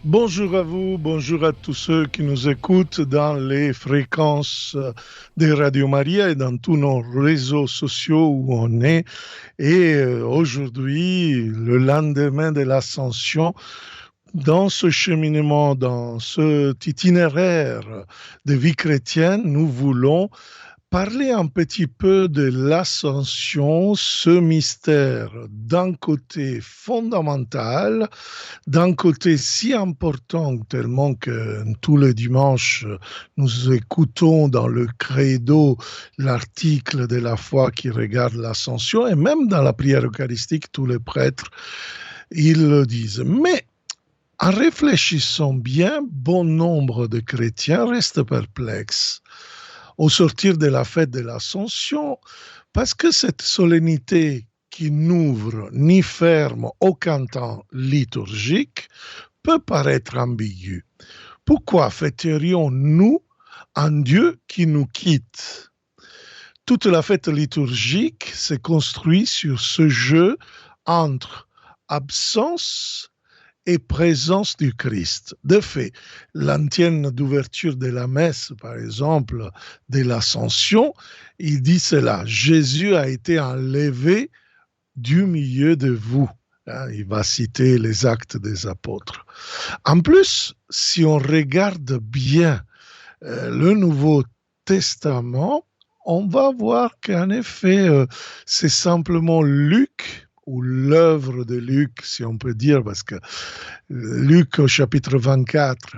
Bonjour à vous, bonjour à tous ceux qui nous écoutent dans les fréquences de Radio Maria et dans tous nos réseaux sociaux où on est. Et aujourd'hui, le lendemain de l'Ascension, dans ce cheminement, dans cet itinéraire de vie chrétienne, nous voulons parler un petit peu de l'ascension, ce mystère d'un côté fondamental, d'un côté si important, tellement que tous les dimanches, nous écoutons dans le credo l'article de la foi qui regarde l'ascension, et même dans la prière eucharistique, tous les prêtres, ils le disent. Mais en réfléchissant bien, bon nombre de chrétiens restent perplexes au sortir de la fête de l'Ascension, parce que cette solennité qui n'ouvre ni ferme aucun temps liturgique peut paraître ambiguë. Pourquoi fêterions-nous un Dieu qui nous quitte? Toute la fête liturgique se construit sur ce jeu entre absence et présence du Christ. De fait, l'antienne d'ouverture de la messe, par exemple, de l'Ascension, il dit cela: Jésus a été enlevé du milieu de vous. Il va citer les actes des apôtres. En plus, si on regarde bien le Nouveau Testament, on va voir qu'en effet, c'est simplement Luc, ou l'œuvre de Luc, si on peut dire, parce que Luc au chapitre 24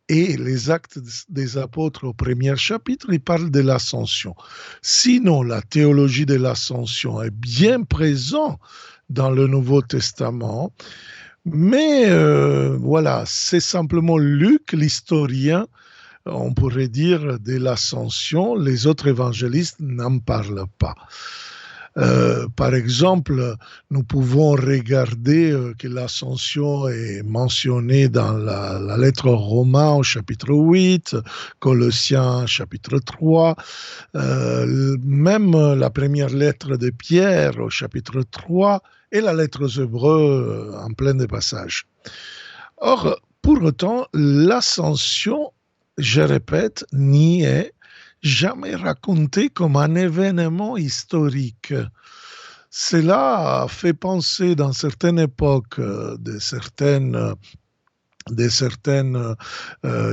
et les actes des apôtres au premier chapitre, ils parlent de l'ascension. Sinon, la théologie de l'ascension est bien présente dans le Nouveau Testament, mais voilà, c'est simplement Luc, l'historien, on pourrait dire, de l'ascension. Les autres évangélistes n'en parlent pas. Par exemple, nous pouvons regarder que l'ascension est mentionnée dans la lettre aux Romains au chapitre 8, Colossiens chapitre 3, même la première lettre de Pierre au chapitre 3 et la lettre aux Hébreux en plein de passages. Or, pour autant, l'ascension, je répète, n'y est jamais raconté comme un événement historique. Cela fait penser dans certaines époques de certaines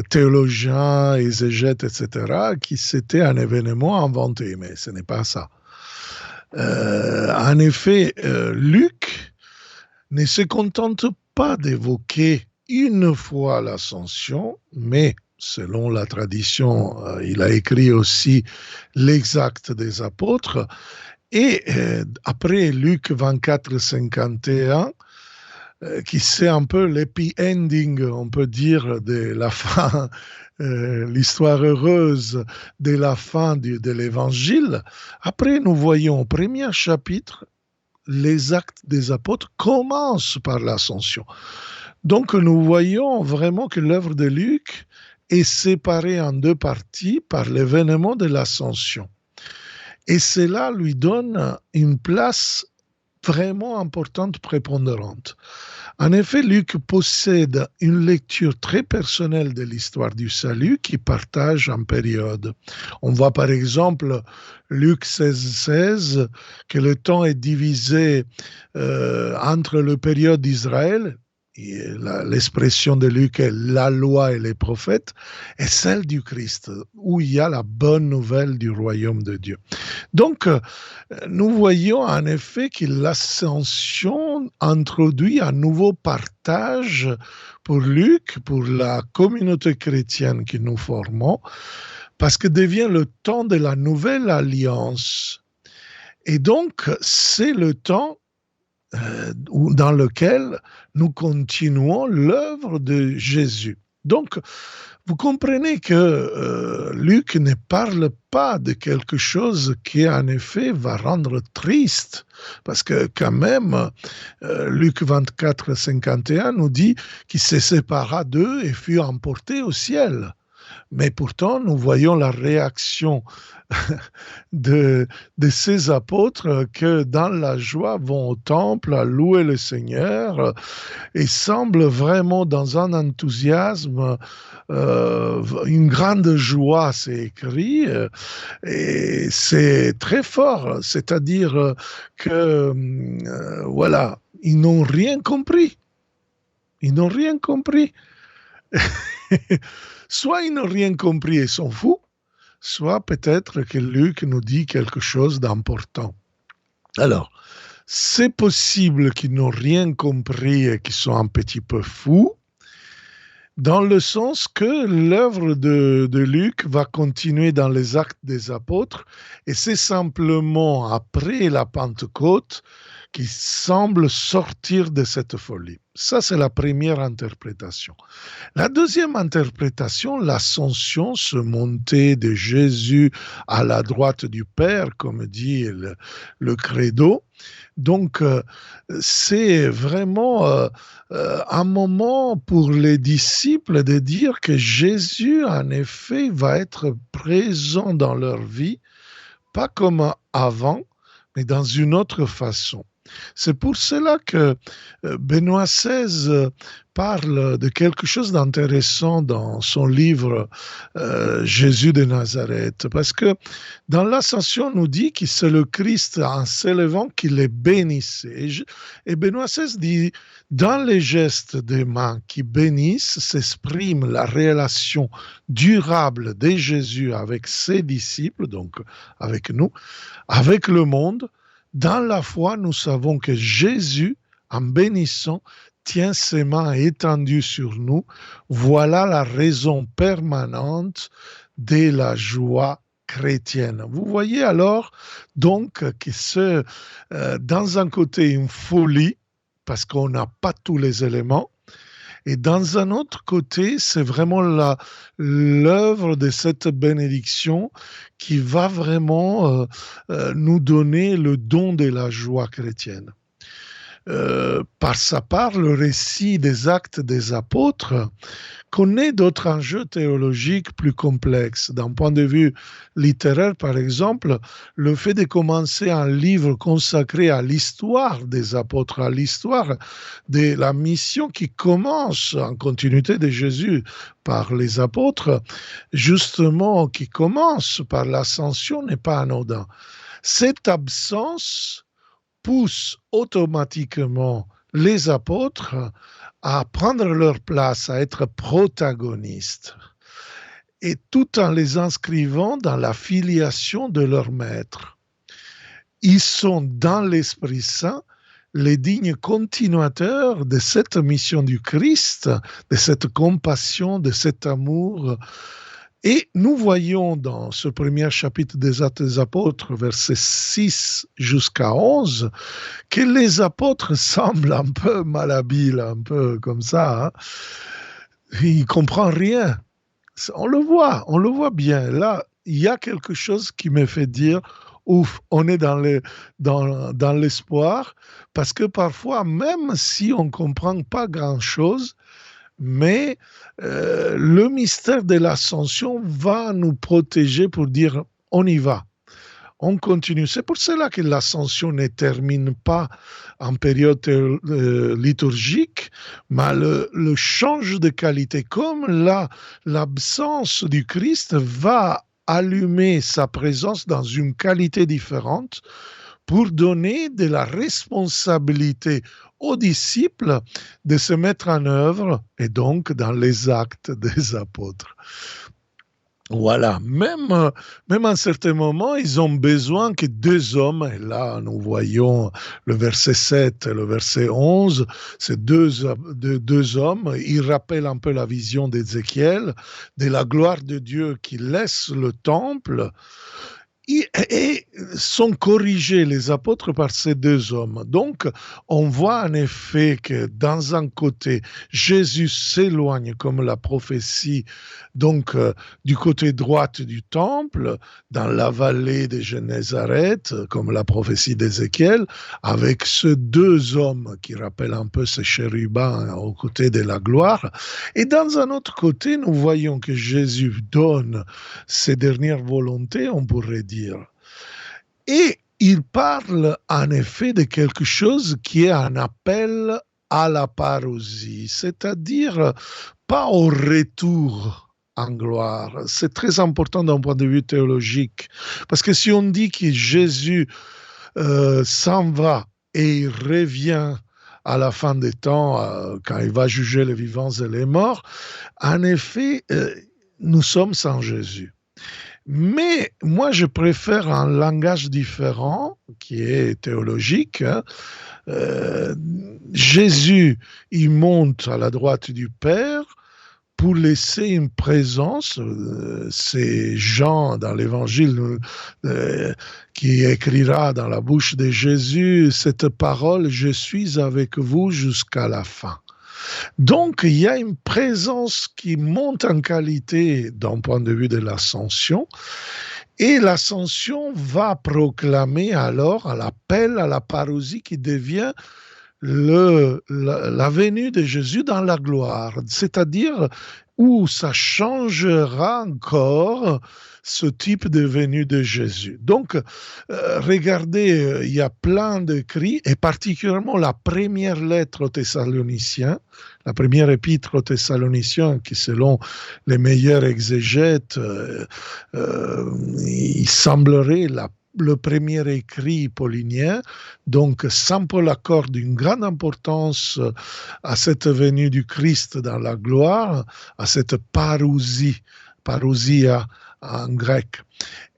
théologiens, exégètes, etc., qui c'était un événement inventé, mais ce n'est pas ça. En effet, Luc ne se contente pas d'évoquer une fois l'ascension, mais selon la tradition, il a écrit aussi les Actes des Apôtres. Et après Luc 24, 51, qui c'est un peu l'happy ending, on peut dire, de la fin, l'histoire heureuse de la fin de l'évangile, après nous voyons au premier chapitre, les Actes des Apôtres commencent par l'ascension. Donc nous voyons vraiment que l'œuvre de Luc est séparée en deux parties par l'événement de l'ascension. Et cela lui donne une place vraiment importante, prépondérante. En effet, Luc possède une lecture très personnelle de l'histoire du salut qui partage en période. On voit par exemple Luc 16, que le temps est divisé entre la période d'Israël, l'expression de Luc est la loi et les prophètes, et celle du Christ, où il y a la bonne nouvelle du royaume de Dieu. Donc, nous voyons en effet que l'ascension introduit un nouveau partage pour Luc, pour la communauté chrétienne que nous formons, parce que devient le temps de la nouvelle alliance. Et donc, c'est le temps dans lequel nous continuons l'œuvre de Jésus. Donc, vous comprenez que Luc ne parle pas de quelque chose qui, en effet, va rendre triste, parce que quand même, Luc 24, 51 nous dit qu'il se sépara d'eux et fut emporté au ciel. Mais pourtant, nous voyons la réaction de ces apôtres que dans la joie vont au temple à louer le Seigneur et semblent vraiment dans un enthousiasme, une grande joie, c'est écrit, et c'est très fort, c'est-à-dire que, voilà, ils n'ont rien compris. Ils n'ont rien compris. Soit ils n'ont rien compris et sont fous, soit peut-être que Luc nous dit quelque chose d'important. Alors, c'est possible qu'ils n'ont rien compris et qu'ils sont un petit peu fous, dans le sens que l'œuvre de Luc va continuer dans les Actes des Apôtres, et c'est simplement après la Pentecôte qu'il semble sortir de cette folie. Ça, c'est la première interprétation. La deuxième interprétation, l'ascension, ce montée de Jésus à la droite du Père, comme dit le credo. Donc, c'est vraiment un moment pour les disciples de dire que Jésus, en effet, va être présent dans leur vie, pas comme avant, mais dans une autre façon. C'est pour cela que Benoît XVI parle de quelque chose d'intéressant dans son livre Jésus de Nazareth, parce que dans l'Ascension, on nous dit que c'est le Christ en s'élevant qui les bénissait. Et Benoît XVI dit, dans les gestes des mains qui bénissent, s'exprime la relation durable de Jésus avec ses disciples, donc avec nous, avec le monde. Dans la foi, nous savons que Jésus, en bénissant, tient ses mains étendues sur nous. Voilà la raison permanente de la joie chrétienne. Vous voyez alors donc que c'est dans un côté une folie, parce qu'on n'a pas tous les éléments, et dans un autre côté, c'est vraiment l'œuvre de cette bénédiction qui va vraiment nous donner le don de la joie chrétienne. Par sa part, le récit des Actes des Apôtres connaît d'autres enjeux théologiques plus complexes. D'un point de vue littéraire, par exemple, le fait de commencer un livre consacré à l'histoire des apôtres, à l'histoire de la mission qui commence en continuité de Jésus par les apôtres, justement, qui commence par l'ascension, n'est pas anodin. Cette absence pousse automatiquement les apôtres à prendre leur place, à être protagonistes, et tout en les inscrivant dans la filiation de leur maître. Ils sont dans l'Esprit Saint les dignes continuateurs de cette mission du Christ, de cette compassion, de cet amour. Et nous voyons dans ce premier chapitre des Actes des Apôtres, versets 6 jusqu'à 11, que les apôtres semblent un peu malhabiles, un peu comme ça. Hein. Ils ne comprennent rien. On le voit bien. Là, il y a quelque chose qui me fait dire, ouf, on est dans l'espoir, parce que parfois, même si on ne comprend pas grand-chose, mais le mystère de l'ascension va nous protéger pour dire on y va, on continue. C'est pour cela que l'ascension ne termine pas en période liturgique, mais le change de qualité. Comme l'absence du Christ va allumer sa présence dans une qualité différente pour donner de la responsabilité aux disciples de se mettre en œuvre, et donc dans les actes des apôtres. Voilà, même à un certain moment, ils ont besoin que deux hommes, et là nous voyons le verset 7 et le verset 11, ces deux hommes, ils rappellent un peu la vision d'Ézéchiel, de la gloire de Dieu qui laisse le temple. et sont corrigés les apôtres par ces deux hommes. Donc, on voit en effet que dans un côté, Jésus s'éloigne comme la prophétie, donc du côté droit du temple, dans la vallée de Génézareth, comme la prophétie d'Ézéchiel, avec ces deux hommes qui rappellent un peu ces chérubins aux côtés de la gloire. Et dans un autre côté, nous voyons que Jésus donne ses dernières volontés, on pourrait dire. Et il parle en effet de quelque chose qui est un appel à la parousie, c'est-à-dire pas au retour en gloire. C'est très important d'un point de vue théologique, parce que si on dit que Jésus s'en va et il revient à la fin des temps, quand il va juger les vivants et les morts, en effet, nous sommes sans Jésus. Mais moi, je préfère un langage différent, qui est théologique. Jésus, il monte à la droite du Père pour laisser une présence. C'est Jean, dans l'Évangile, qui écrira dans la bouche de Jésus cette parole « Je suis avec vous jusqu'à la fin ». Donc, il y a une présence qui monte en qualité d'un point de vue de l'ascension, et l'ascension va proclamer alors l'appel à la parousie qui devient la venue de Jésus dans la gloire, c'est-à-dire où ça changera encore ce type de venue de Jésus. Donc, regardez, il y a plein d'écrits, et particulièrement la première lettre aux Thessaloniciens, la première épître aux Thessaloniciens, qui selon les meilleurs exégètes, il semblerait le premier écrit paulinien. Donc, Saint Paul accorde une grande importance à cette venue du Christ dans la gloire, à cette parousie, parousia en grec.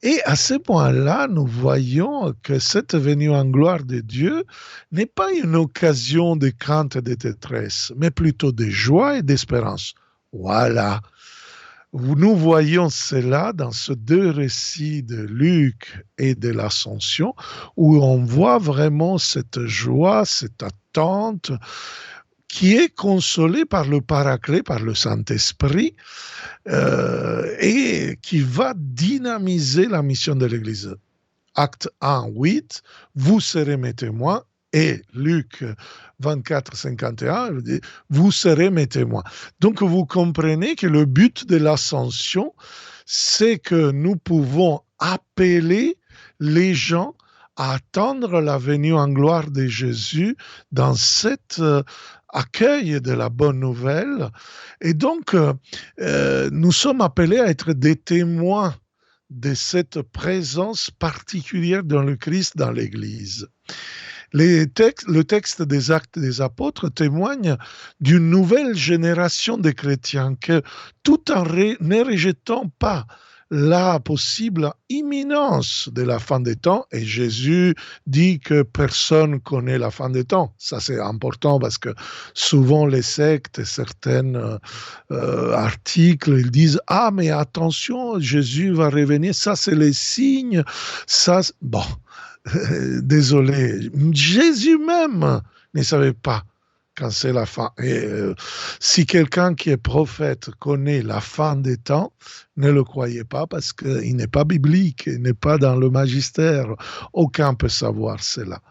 Et à ce point-là, nous voyons que cette venue en gloire de Dieu n'est pas une occasion de crainte et de détresse, mais plutôt de joie et d'espérance. Voilà. Nous voyons cela dans ces deux récits de Luc et de l'Ascension, où on voit vraiment cette joie, cette attente, qui est consolée par le Paraclet, par le Saint-Esprit, et qui va dynamiser la mission de l'Église. Acte 1, 8, vous serez mes témoins. Et Luc 24, 51, vous serez mes témoins. Donc vous comprenez que le but de l'ascension, c'est que nous pouvons appeler les gens à attendre la venue en gloire de Jésus dans cet accueil de la bonne nouvelle. Et donc, nous sommes appelés à être des témoins de cette présence particulière dans le Christ, dans l'Église. Le texte des Actes des Apôtres témoigne d'une nouvelle génération de chrétiens que, tout en ne rejetant pas la possible imminence de la fin des temps, et Jésus dit que personne ne connaît la fin des temps. Ça, c'est important parce que souvent les sectes et certains articles, ils disent « Ah, mais attention, Jésus va revenir, ça c'est les signes, ça... » Bon, désolé, Jésus même ne savait pas quand c'est la fin. Et si quelqu'un qui est prophète connaît la fin des temps, ne le croyez pas parce qu'il n'est pas biblique, il n'est pas dans le magistère. Aucun peut savoir cela.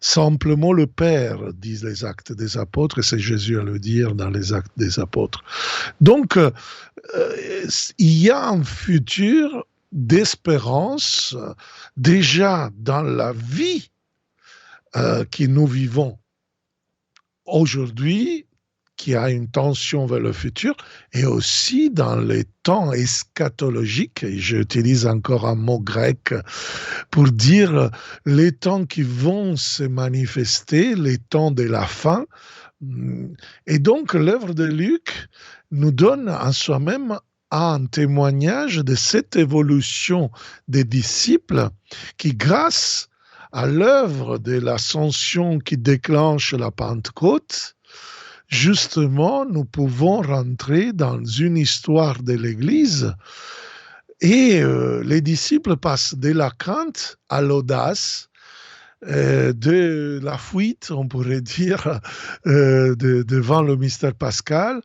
Simplement le Père, disent les Actes des Apôtres, et c'est Jésus à le dire dans les Actes des Apôtres. Donc, il y a un futur d'espérance déjà dans la vie que nous vivons aujourd'hui, qui a une tension vers le futur, et aussi dans les temps eschatologiques, et j'utilise encore un mot grec pour dire les temps qui vont se manifester, les temps de la fin. Et donc l'œuvre de Luc nous donne en soi-même un témoignage de cette évolution des disciples qui, grâce à l'œuvre de l'ascension qui déclenche la Pentecôte, justement, nous pouvons rentrer dans une histoire de l'Église Et les disciples passent de la crainte à l'audace, de la fuite, on pourrait dire, devant le mystère pascal,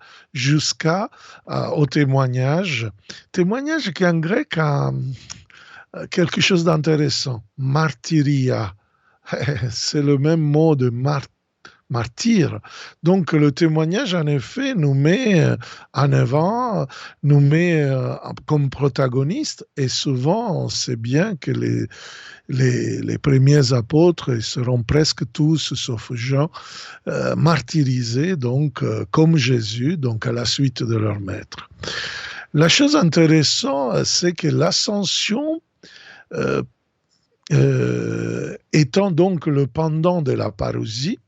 au témoignage. Témoignage qui en grec a quelque chose d'intéressant. Martyria. C'est le même mot de martyr. Donc le témoignage, en effet, nous met en avant, nous met comme protagonistes, et souvent on sait bien que les premiers apôtres, ils seront presque tous, sauf Jean, martyrisés, donc comme Jésus, donc à la suite de leur maître. La chose intéressante, c'est que l'ascension, étant donc le pendant de la parousie,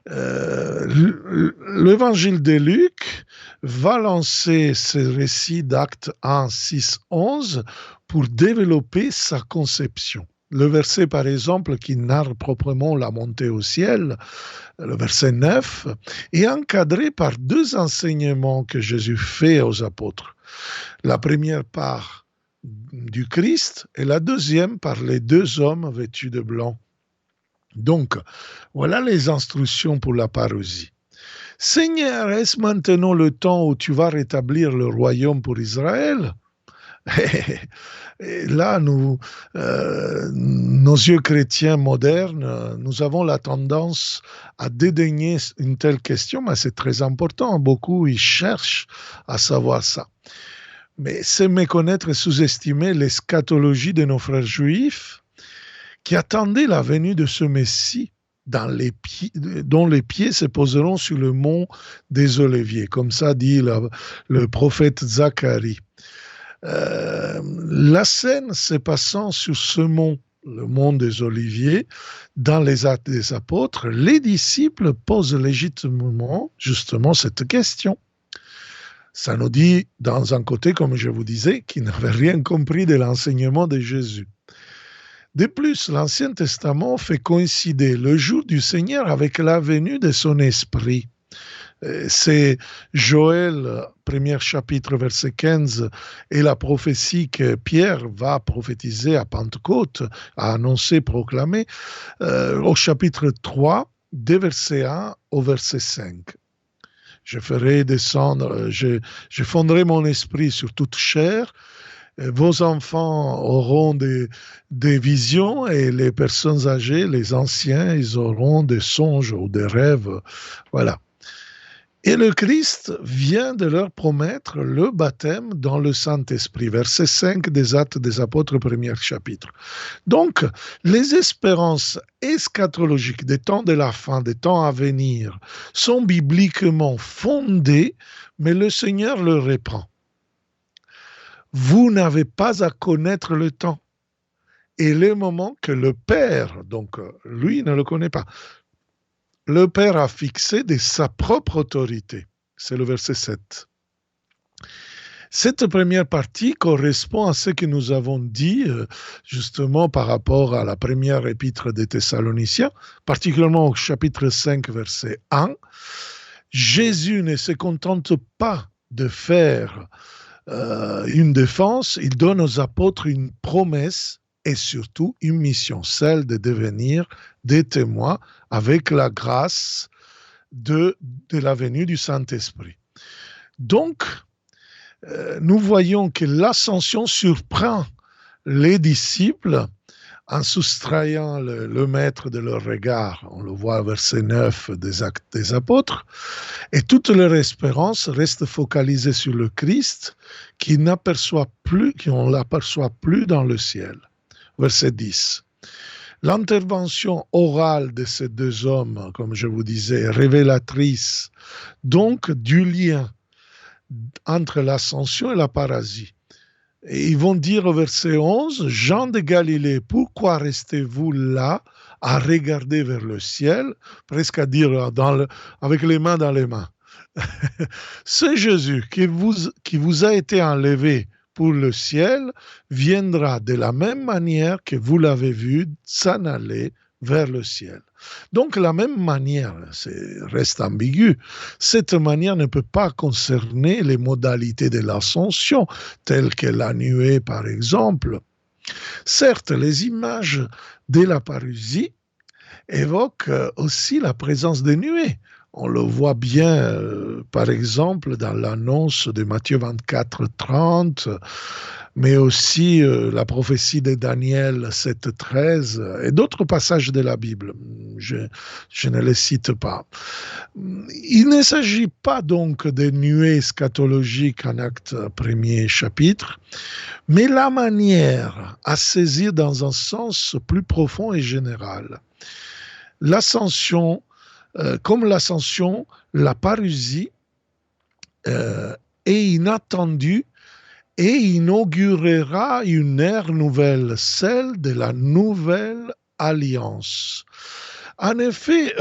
l'évangile de Luc va lancer ce récit d'Actes 1, 6, 11 pour développer sa conception. Le verset, par exemple, qui narre proprement la montée au ciel, le verset 9, est encadré par deux enseignements que Jésus fait aux apôtres. La première part du Christ et la deuxième par les deux hommes vêtus de blanc. Donc, voilà les instructions pour la parousie. Seigneur, est-ce maintenant le temps où tu vas rétablir le royaume pour Israël? Et là, nos yeux chrétiens modernes, nous avons la tendance à dédaigner une telle question, mais c'est très important. Beaucoup, ils cherchent à savoir ça. Mais c'est méconnaître et sous-estimer l'eschatologie de nos frères juifs qui attendaient la venue de ce Messie dont les pieds se poseront sur le mont des Oliviers, comme ça dit le prophète Zacharie. La scène se passant sur ce mont, le mont des Oliviers, dans les Actes des Apôtres, les disciples posent légitimement justement cette question. Ça nous dit, dans un côté, comme je vous disais, qu'ils n'avaient rien compris de l'enseignement de Jésus. De plus, l'Ancien Testament fait coïncider le jour du Seigneur avec la venue de son Esprit. C'est Joël, premier chapitre, verset 15, et la prophétie que Pierre va prophétiser à Pentecôte, à annoncer, proclamer, au chapitre 3, des versets 1 au verset 5. Je ferai descendre, je fondrai mon esprit sur toute chair. Vos enfants auront des visions et les personnes âgées, les anciens, ils auront des songes ou des rêves. Voilà. Et le Christ vient de leur promettre le baptême dans le Saint-Esprit. Verset 5 des Actes des Apôtres, premier chapitre. Donc, les espérances eschatologiques des temps de la fin, des temps à venir, sont bibliquement fondées, mais le Seigneur le reprend. Vous n'avez pas à connaître le temps et le moment que le Père, donc lui ne le connaît pas, le Père a fixé de sa propre autorité. C'est le verset 7. Cette première partie correspond à ce que nous avons dit justement par rapport à la première épître des Thessaloniciens, particulièrement au chapitre 5, verset 1. Jésus ne se contente pas de faire une défense, il donne aux apôtres une promesse et surtout une mission, celle de devenir des témoins avec la grâce de la venue du Saint-Esprit. Donc, nous voyons que l'ascension surprend les disciples en soustrayant le maître de leur regard. On le voit au verset 9 des Actes des Apôtres. Et toute leur espérance reste focalisée sur le Christ qui n'aperçoit plus, qu'on l'aperçoit plus dans le ciel. Verset 10. L'intervention orale de ces deux hommes, comme je vous disais, est révélatrice donc du lien entre l'ascension et la parousie. Et ils vont dire au verset 11, « Jean de Galilée, pourquoi restez-vous là à regarder vers le ciel ?» Presque à dire avec les mains dans les mains. Ce Jésus qui vous a été enlevé pour le ciel viendra de la même manière que vous l'avez vu s'en aller vers le ciel. Donc, la même manière, reste ambigu, cette manière ne peut pas concerner les modalités de l'ascension, telles que la nuée, par exemple. Certes, les images de la parousie évoquent aussi la présence des nuées. On le voit bien, par exemple, dans l'annonce de Matthieu 24, 30, mais aussi la prophétie de Daniel 7, 13 et d'autres passages de la Bible. Je ne les cite pas. Il ne s'agit pas donc des nuées eschatologiques en acte premier chapitre, mais la manière à saisir dans un sens plus profond et général. L'ascension, comme l'ascension, la parousie est inattendue et inaugurera une ère nouvelle, celle de la nouvelle alliance. En effet,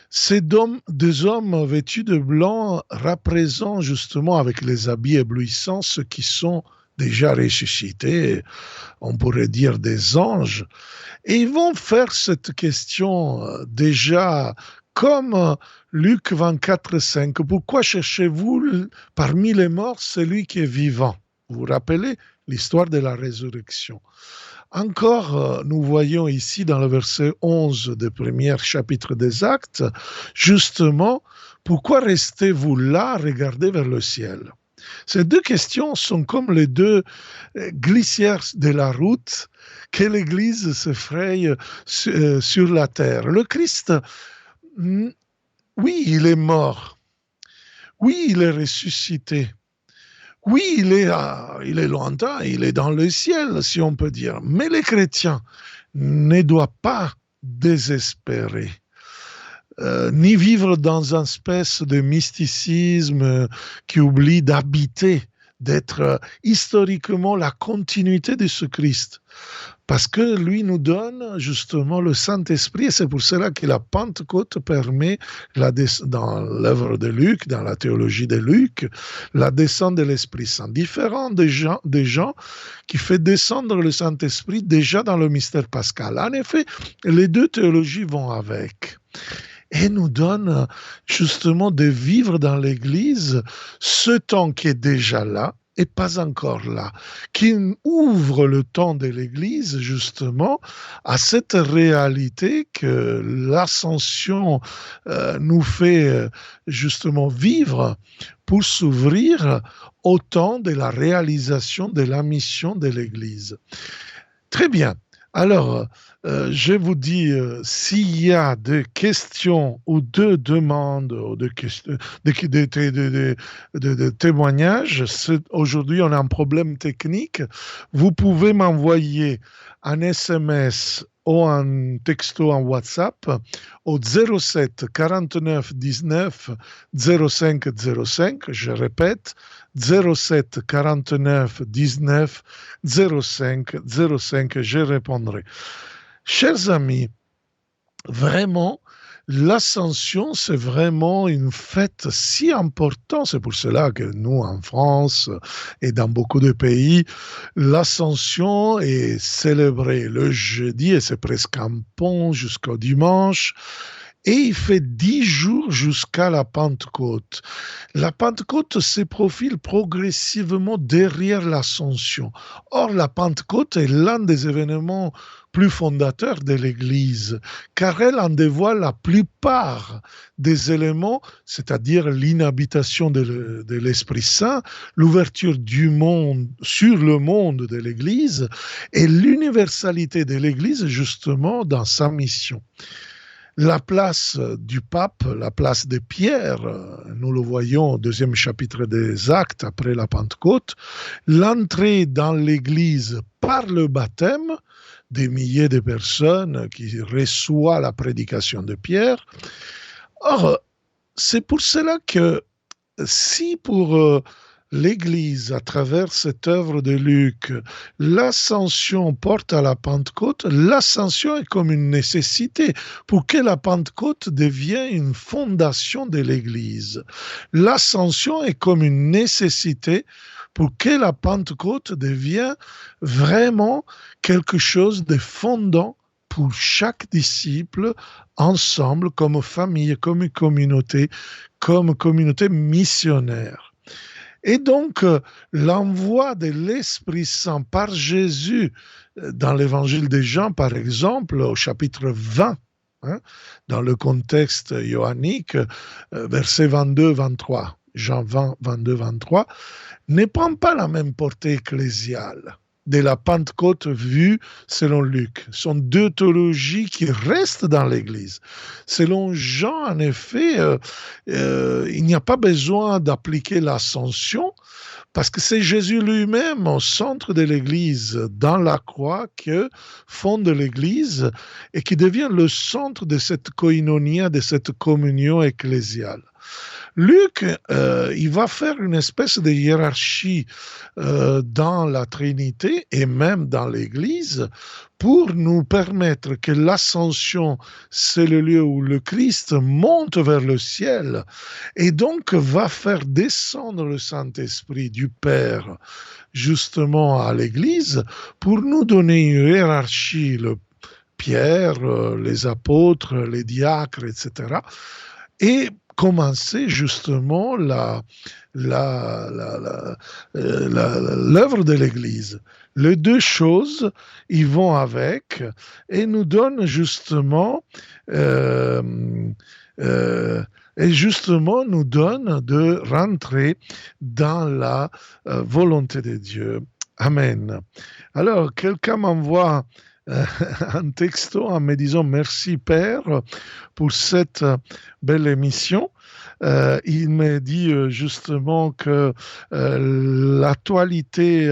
ces deux hommes vêtus de blanc représentent justement avec les habits éblouissants ceux qui sont déjà ressuscités, on pourrait dire des anges, et ils vont faire cette question déjà comme Luc 24, 5. Pourquoi cherchez-vous parmi les morts celui qui est vivant? Vous vous rappelez l'histoire de la résurrection. Encore, nous voyons ici dans le verset 11 du premier chapitre des Actes, justement, pourquoi restez-vous là, regardez vers le ciel? Ces deux questions sont comme les deux glissières de la route que l'Église se fraye sur la terre. Le Christ, oui, il est mort. Oui, il est ressuscité. Oui, il est lointain, il est dans le ciel, si on peut dire. Mais les chrétiens ne doivent pas désespérer. Ni vivre dans une espèce de mysticisme qui oublie d'habiter, d'être historiquement la continuité de ce Christ. Parce que lui nous donne justement le Saint-Esprit, et c'est pour cela que la Pentecôte permet, dans l'œuvre de Luc, dans la théologie de Luc, la descente de l'Esprit Saint. Différent des gens qui fait descendre le Saint-Esprit déjà dans le mystère pascal. En effet, les deux théologies vont avec. Et nous donne justement de vivre dans l'Église ce temps qui est déjà là et pas encore là, qui ouvre le temps de l'Église justement à cette réalité que l'ascension nous fait justement vivre pour s'ouvrir au temps de la réalisation de la mission de l'Église. Très bien. Alors, je vous dis, s'il y a des questions ou de demandes ou de témoignages, aujourd'hui on a un problème technique, vous pouvez m'envoyer un SMS ou un texto en WhatsApp au 07 49 19 05 05, je répète, 07 49 19 05 05, je répondrai. Chers amis, vraiment, l'ascension, c'est vraiment une fête si importante. C'est pour cela que nous, en France et dans beaucoup de pays, l'ascension est célébrée le jeudi et c'est presque un pont jusqu'au dimanche. Et il fait 10 jours jusqu'à la Pentecôte. La Pentecôte se profile progressivement derrière l'Ascension. Or, la Pentecôte est l'un des événements plus fondateurs de l'Église, car elle en dévoile la plupart des éléments, c'est-à-dire l'inhabitation de l'Esprit Saint, l'ouverture du monde sur le monde de l'Église et l'universalité de l'Église justement dans sa mission. La place du pape, la place de Pierre, nous le voyons au deuxième chapitre des Actes après la Pentecôte, l'entrée dans l'Église par le baptême, des milliers de personnes qui reçoivent la prédication de Pierre. Or, c'est pour cela que si pour l'Église, à travers cette œuvre de Luc, l'ascension porte à la Pentecôte, l'ascension est comme une nécessité pour que la Pentecôte devienne une fondation de l'Église. L'ascension est comme une nécessité pour que la Pentecôte devienne vraiment quelque chose de fondant pour chaque disciple, ensemble, comme famille, comme communauté missionnaire. Et donc, l'envoi de l'Esprit Saint par Jésus dans l'évangile de Jean, par exemple, au chapitre 20, dans le contexte johannique, versets 22-23, Jean 20, 22-23, ne prend pas la même portée ecclésiale de la Pentecôte vue selon Luc. Ce sont deux théologies qui restent dans l'Église. Selon Jean, en effet, il n'y a pas besoin d'appliquer l'ascension parce que c'est Jésus lui-même au centre de l'Église, dans la croix, que fonde l'Église et qui devient le centre de cette koinonia, de cette communion ecclésiale. Luc, il va faire une espèce de hiérarchie dans la Trinité et même dans l'Église pour nous permettre que l'ascension, c'est le lieu où le Christ monte vers le ciel et donc va faire descendre le Saint-Esprit du Père justement à l'Église pour nous donner une hiérarchie, le Pierre, les apôtres, les diacres, etc. Et commencer justement l'œuvre de l'Église. Les deux choses, ils vont avec et nous donnent justement nous donne de rentrer dans la volonté de Dieu. Amen. Alors, quelqu'un m'envoie un texto en me disant merci Père pour cette belle émission. Il me dit justement que l'actualité,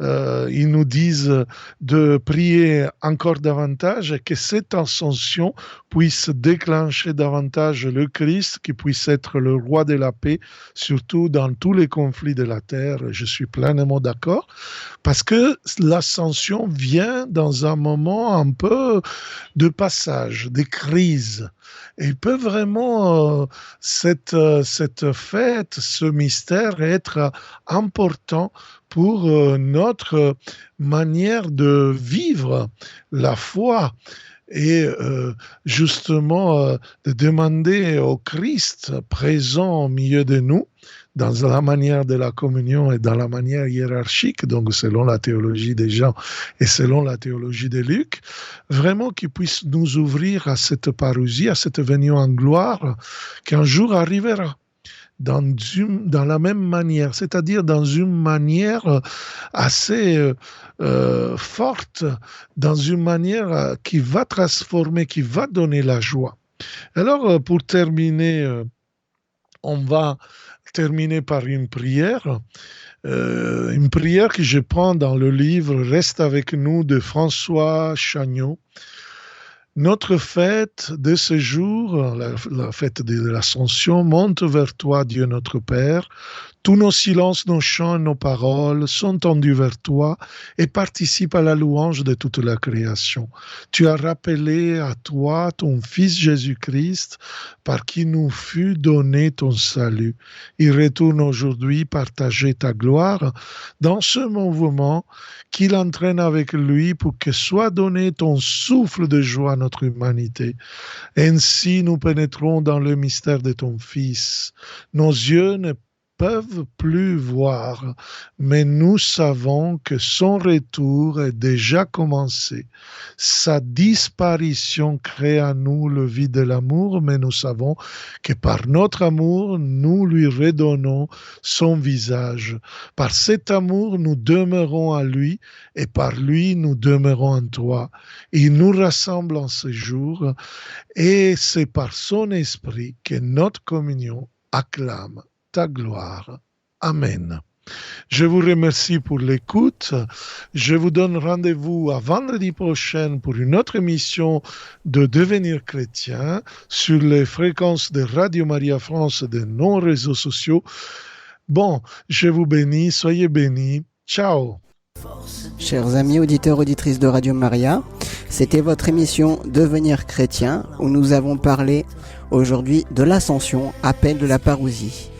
ils nous disent de prier encore davantage et que cette ascension puisse déclencher davantage le Christ, qui puisse être le roi de la paix, surtout dans tous les conflits de la terre. Je suis pleinement d'accord, parce que l'ascension vient dans un moment un peu de passage, de crise. Et il peut vraiment, cette fête, ce mystère être important pour notre manière de vivre la foi et justement de demander au Christ présent au milieu de nous dans la manière de la communion et dans la manière hiérarchique, donc selon la théologie des Jean et selon la théologie de Luc, vraiment qu'il puisse nous ouvrir à cette parousie, à cette venue en gloire qui un jour arrivera. Dans la même manière, c'est-à-dire dans une manière assez forte, dans une manière qui va transformer, qui va donner la joie. Alors, pour terminer, on va terminer par une prière que je prends dans le livre « Reste avec nous » de François Chagnon. Notre fête de ce jour, la fête de l'Ascension, monte vers toi, Dieu notre Père. Tous nos silences, nos chants, nos paroles sont tendus vers toi et participent à la louange de toute la création. Tu as rappelé à toi ton Fils Jésus-Christ, par qui nous fut donné ton salut. Il retourne aujourd'hui partager ta gloire dans ce mouvement qu'il entraîne avec lui pour que soit donné ton souffle de joie à notre humanité. Ainsi, nous pénétrons dans le mystère de ton Fils. Nos yeux ne peuvent plus voir, mais nous savons que son retour est déjà commencé. Sa disparition crée à nous le vide de l'amour, mais nous savons que par notre amour, nous lui redonnons son visage. Par cet amour, nous demeurons à lui et par lui, nous demeurons en toi. Il nous rassemble en ce jour et c'est par son esprit que notre communion acclame ta gloire. Amen. Je vous remercie pour l'écoute. Je vous donne rendez-vous à vendredi prochain pour une autre émission de Devenir chrétien sur les fréquences de Radio Maria France et de nos réseaux sociaux. Bon, je vous bénis, soyez bénis. Ciao. Chers amis auditeurs, auditrices de Radio Maria, c'était votre émission Devenir chrétien où nous avons parlé aujourd'hui de l'Ascension, appel de la parousie.